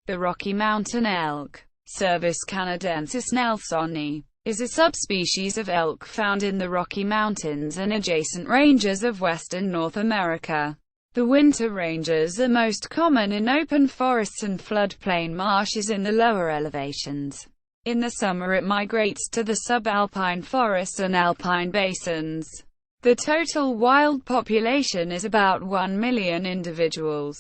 The Rocky Mountain elk, Cervus canadensis nelsoni, is a subspecies of elk found in the Rocky Mountains and adjacent ranges of western North America. The winter ranges are most common in open forests and floodplain marshes in the lower elevations. In the summer it migrates to the subalpine forests and alpine basins. The total wild population is about 1 million individuals.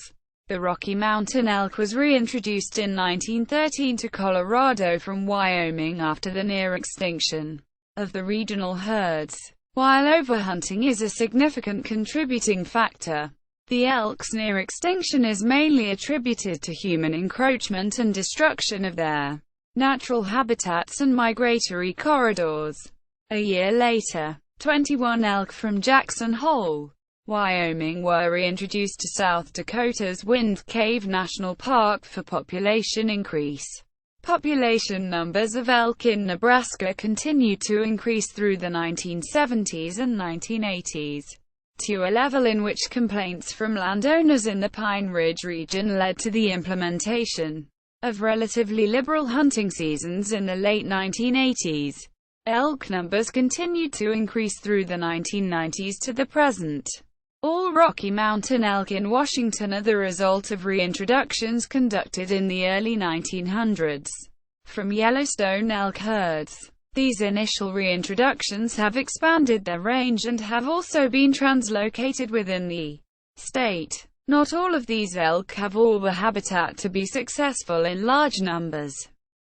The Rocky Mountain elk was reintroduced in 1913 to Colorado from Wyoming after the near extinction of the regional herds. While overhunting is a significant contributing factor, the elk's near extinction is mainly attributed to human encroachment and destruction of their natural habitats and migratory corridors. A year later, 21 elk from Jackson Hole, Wyoming were reintroduced to South Dakota's Wind Cave National Park for population increase. Population numbers of elk in Nebraska continued to increase through the 1970s and 1980s, to a level in which complaints from landowners in the Pine Ridge region led to the implementation of relatively liberal hunting seasons in the late 1980s. Elk numbers continued to increase through the 1990s to the present. All Rocky Mountain elk in Washington are the result of reintroductions conducted in the early 1900s from Yellowstone elk herds. These initial reintroductions have expanded their range and have also been translocated within the state. Not all of these elk have all the habitat to be successful in large numbers.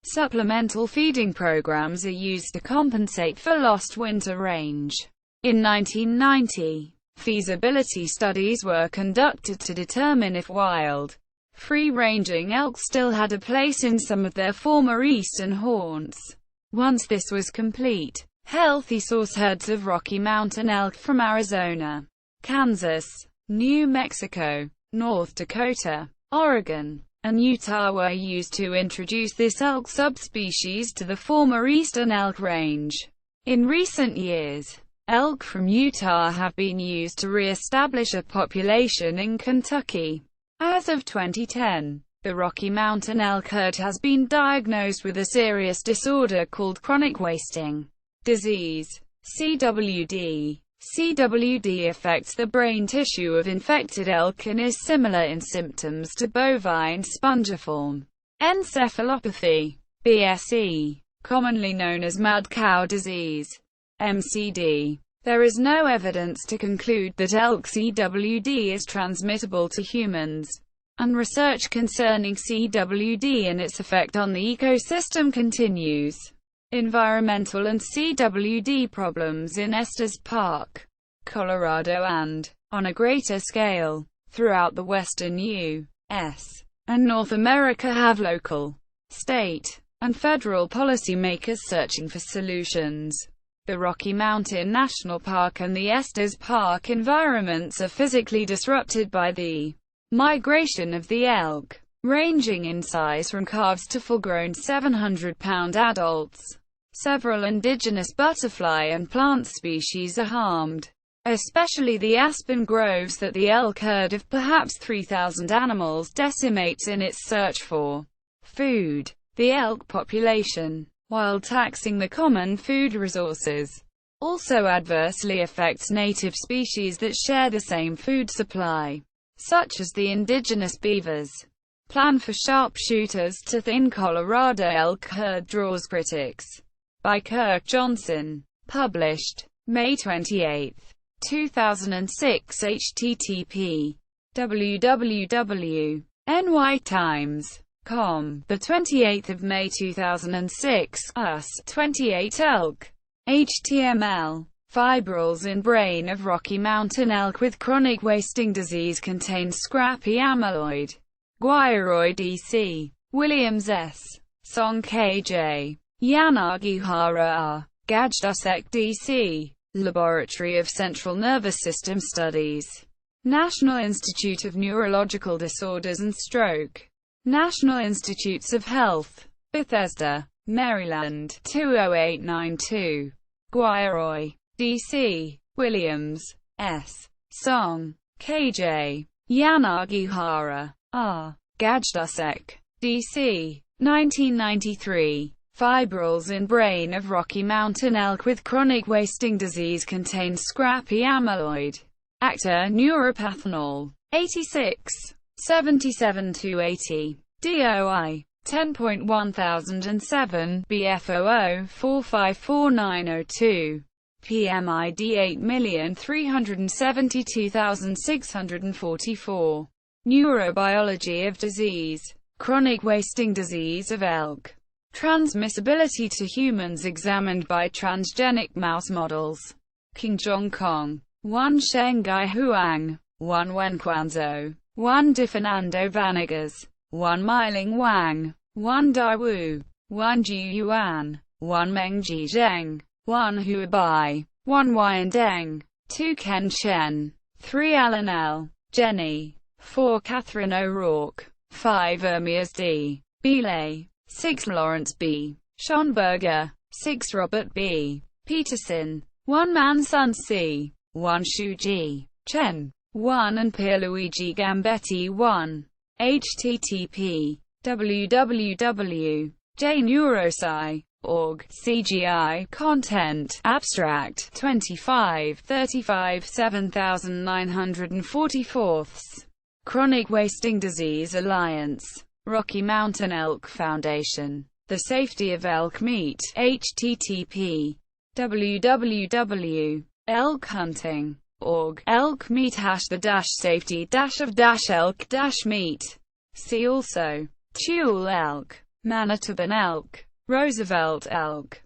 Supplemental feeding programs are used to compensate for lost winter range. In 1990, feasibility studies were conducted to determine if wild, free-ranging elk still had a place in some of their former eastern haunts. Once this was complete, healthy source herds of Rocky Mountain elk from Arizona, Kansas, New Mexico, North Dakota, Oregon, and Utah were used to introduce this elk subspecies to the former eastern elk range. In recent years, elk from Utah have been used to re-establish a population in Kentucky. As of 2010, the Rocky Mountain elk herd has been diagnosed with a serious disorder called chronic wasting disease, CWD. CWD affects the brain tissue of infected elk and is similar in symptoms to bovine spongiform encephalopathy, BSE, commonly known as mad cow disease, MCD. There is no evidence to conclude that elk CWD is transmittable to humans, and research concerning CWD and its effect on the ecosystem continues. Environmental and CWD problems in Estes Park, Colorado and, on a greater scale, throughout the western U.S. and North America have local, state, and federal policymakers searching for solutions. The Rocky Mountain National Park and the Estes Park environments are physically disrupted by the migration of the elk, ranging in size from calves to full-grown 700-pound adults. Several indigenous butterfly and plant species are harmed, especially the aspen groves that the elk herd of perhaps 3,000 animals decimates in its search for food. The elk population, while taxing the common food resources, also adversely affects native species that share the same food supply, such as the indigenous beavers. Plan for sharpshooters to thin Colorado elk herd draws critics. By Kirk Johnson. Published May 28, 2006. http www.nytimes.com. The 28th of May 2006. Us. 28 elk. HTML. Fibrils in brain of Rocky Mountain elk with chronic wasting disease contains scrappy amyloid. Guiroy D.C. Williams S. Song K.J. Yanagihara R. Gajdusek D.C. Laboratory of Central Nervous System Studies. National Institute of Neurological Disorders and Stroke. National Institutes of Health. Bethesda, Maryland 20892. Guiroy D.C. Williams S. Song K.J. Yanagihara R. Gajdusek D.C. 1993. Fibrils in brain of Rocky Mountain elk with chronic wasting disease contains scrappy amyloid actor neuropathanol. 86. 77-80. DOI 10.1007 BFOO 4544902. PMID 8,372,644. Neurobiology of disease. Chronic wasting disease of elk. Transmissibility to humans examined by transgenic mouse models. King Jong Kong. 1 Shanghai Huang. 1 Wenquanzhou. 1 Differnando Vanegas. 1 Miling Wang. 1 Daiwu. 1 Ji Yuan. 1 Meng Ji Zheng. 1 Huabai. 1 Yan Deng. 2 Ken Chen. 3 Alan L. Jenny. 4 Catherine O'Rourke. 5 Ermias D. Belay. 6 Lawrence B. Schonberger. 6 Robert B. Peterson. 1 Mansun C. 1 Shuji Chen. 1 and Pierluigi Gambetti 1. http www.jneurosci.org. CGI Content Abstract 25 35 7944. Chronic Wasting Disease Alliance. Rocky Mountain Elk Foundation. The Safety of Elk Meat. http www.elkhunting.org. Elk meat #the safety of elk meat. See also Tule elk, Manitoban elk, Roosevelt elk.